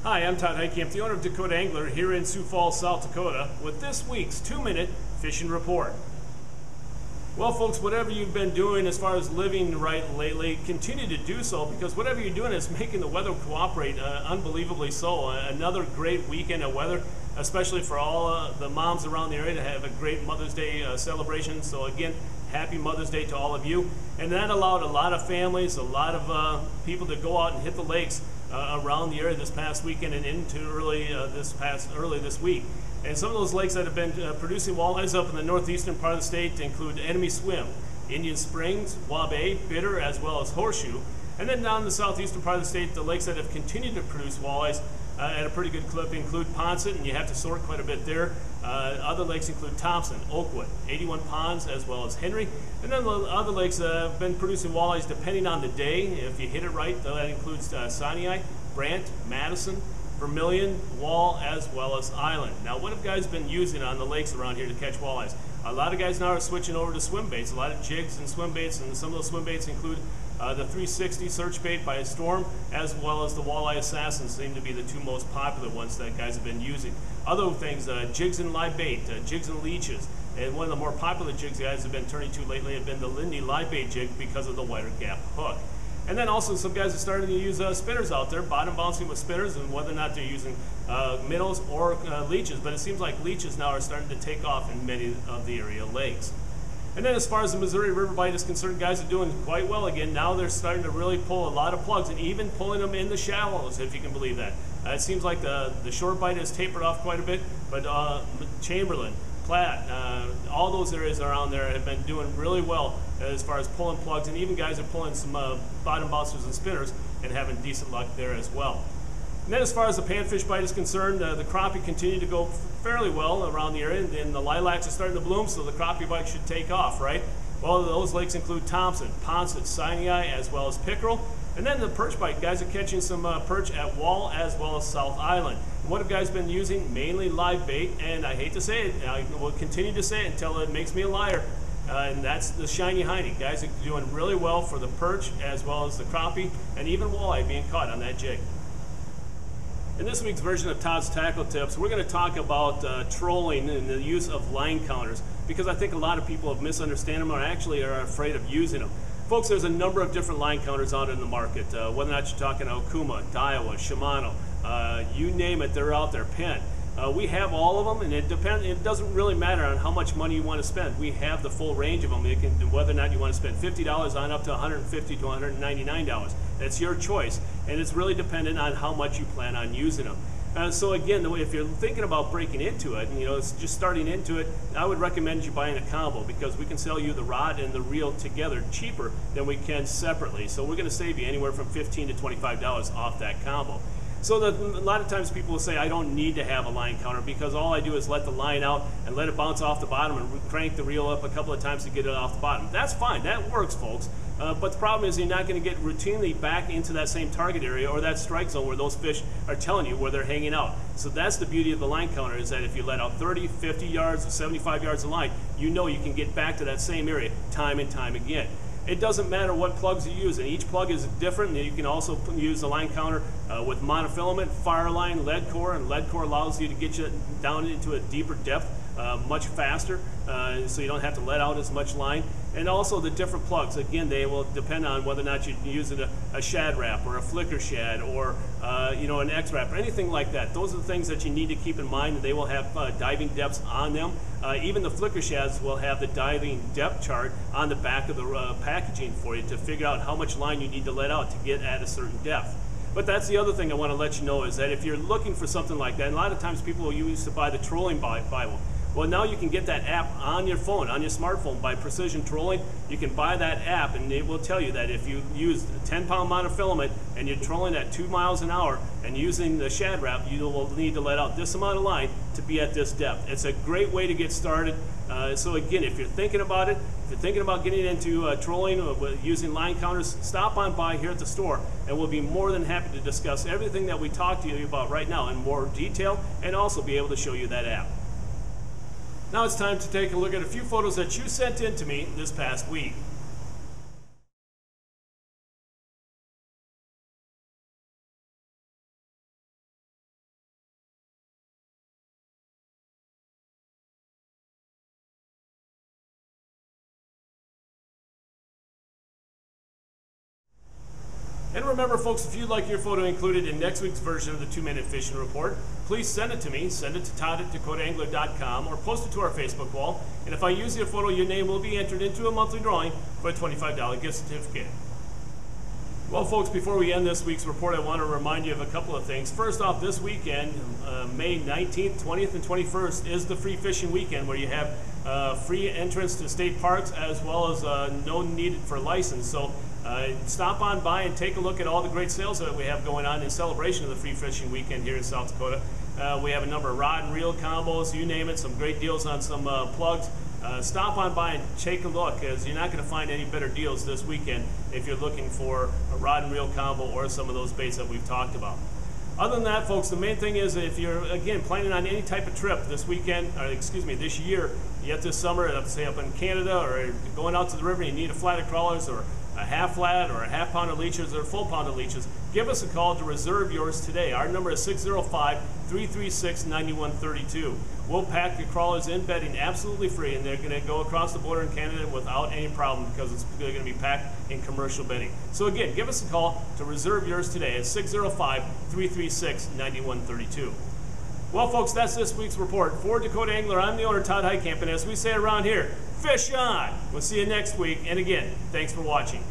Hi, I'm Todd Heitkamp, the owner of Dakota Angler here in Sioux Falls, South Dakota, with this week's 2-minute fishing report. Well, folks, whatever you've been doing as far as living right lately, continue to do so, because whatever you're doing is making the weather cooperate unbelievably so. Another great weekend of weather, especially for all the moms around the area to have a great Mother's Day celebration. So again, happy Mother's Day to all of you. And that allowed a lot of families, a lot of people to go out and hit the lakes around the area this past weekend and into early this week. And some of those lakes that have been producing walleyes up in the northeastern part of the state include Enemy Swim, Indian Springs, Wabae, Bitter, as well as Horseshoe. And then down in the southeastern part of the state, the lakes that have continued to produce walleyes at a pretty good clip include Ponset, and you have to sort quite a bit there. Other lakes include Thompson, Oakwood, 81 Ponds, as well as Henry. And then the other lakes have been producing walleyes depending on the day. If you hit it right, that includes Sinai, Brant, Madison, Vermilion, Wall, as well as Island. Now, what have guys been using on the lakes around here to catch walleyes? A lot of guys now are switching over to swim baits, a lot of jigs and swim baits, and some of those swim baits include the 360 search bait by Storm, as well as the Walleye Assassin seem to be the two most popular ones that guys have been using. Other things, jigs and live bait, jigs and leeches, and one of the more popular jigs guys have been turning to lately have been the Lindy live bait jig because of the wider gap hook. And then also some guys are starting to use spinners out there, bottom bouncing with spinners, and whether or not they're using minnows or leeches. But it seems like leeches now are starting to take off in many of the area lakes. And then as far as the Missouri River bite is concerned, guys are doing quite well again. Now they're starting to really pull a lot of plugs and even pulling them in the shallows, if you can believe that. It seems like the short bite has tapered off quite a bit, but Chamberlain, Platte, all those areas around there have been doing really well as far as pulling plugs, and even guys are pulling some bottom bouncers and spinners and having decent luck there as well. And then as far as the panfish bite is concerned, the crappie continue to go fairly well around the area, and the lilacs are starting to bloom, so the crappie bite should take off, right? Well, those lakes include Thompson, Ponset, Sinai, as well as Pickerel. And then the perch bite, guys are catching some perch at Wall as well as South Island. And what have guys been using? Mainly live bait, and I hate to say it, I will continue to say it until it makes me a liar, and that's the shiny hiney. Guys are doing really well for the perch as well as the crappie, and even walleye being caught on that jig. In this week's version of Todd's Tackle Tips, we're going to talk about trolling and the use of line counters, because I think a lot of people have misunderstood them or actually are afraid of using them. Folks, there's a number of different line counters out in the market, whether or not you're talking Okuma, Daiwa, Shimano, you name it, they're out there, Penn. We have all of them, and it doesn't really matter on how much money you want to spend. We have the full range of them. Whether or not you want to spend $50 on up to $150 to $199. That's your choice, and it's really dependent on how much you plan on using them. So again, if you're thinking about breaking into it, and it's just starting into it, I would recommend you buying a combo, because we can sell you the rod and the reel together cheaper than we can separately. So we're going to save you anywhere from $15 to $25 off that combo. So a lot of times people will say, I don't need to have a line counter, because all I do is let the line out and let it bounce off the bottom and crank the reel up a couple of times to get it off the bottom. That's fine, that works, folks. But the problem is you're not going to get routinely back into that same target area or that strike zone where those fish are telling you where they're hanging out. So that's the beauty of the line counter, is that if you let out 30, 50 yards, or 75 yards of line, you know you can get back to that same area time and time again. It doesn't matter what plugs you use, and each plug is different. And you can also use the line counter with monofilament, fireline, lead core, and lead core allows you to get you down into a deeper depth much faster, so you don't have to let out as much line. And also the different plugs, again, they will depend on whether or not you're using a shad wrap or a flicker shad or an X wrap or anything like that. Those are the things that you need to keep in mind, and they will have diving depths on them. Even the flicker shads will have the diving depth chart on the back of the packaging for you to figure out how much line you need to let out to get at a certain depth. But that's the other thing I want to let you know, is that if you're looking for something like that, and a lot of times people will use to buy the trolling Bible. Well, now you can get that app on your phone, on your smartphone, by Precision Trolling. You can buy that app, and it will tell you that if you use a 10-pound monofilament and you're trolling at 2 miles an hour and using the shad wrap, you will need to let out this amount of line to be at this depth. It's a great way to get started. So again, if you're thinking about it, if you're thinking about getting into trolling using line counters, stop on by here at the store, and we'll be more than happy to discuss everything that we talked to you about right now in more detail, and also be able to show you that app. Now it's time to take a look at a few photos that you sent in to me this past week. And remember, folks, if you'd like your photo included in next week's version of the 2-Minute Fishing Report, please send it to me. Send it to Todd at DakotaAngler.com or post it to our Facebook wall. And if I use your photo, your name will be entered into a monthly drawing for a $25 gift certificate. Well, folks, before we end this week's report, I want to remind you of a couple of things. First off, this weekend, May 19th, 20th, and 21st is the free fishing weekend, where you have free entrance to state parks as well as no need for license. So stop on by and take a look at all the great sales that we have going on in celebration of the free fishing weekend here in South Dakota. We have a number of rod and reel combos, you name it, some great deals on some plugs. Stop on by and take a look, as you're not going to find any better deals this weekend if you're looking for a rod and reel combo or some of those baits that we've talked about. Other than that, folks, the main thing is, if you're, again, planning on any type of trip this weekend, or excuse me, this year, yet this summer, let's say up in Canada, or going out to the river, you need a flat of crawlers, or a half flat, or a half pound of leeches, or a full pound of leeches, give us a call to reserve yours today. Our number is 605-336-9132. We'll pack your crawlers in bedding absolutely free, and they're going to go across the border in Canada without any problem, because they're going to be packed in commercial bedding. So again, give us a call to reserve yours today at 605-336-9132. Well, folks, that's this week's report. For Dakota Angler, I'm the owner, Todd Heitkamp, and as we say around here, fish on! We'll see you next week, and again, thanks for watching.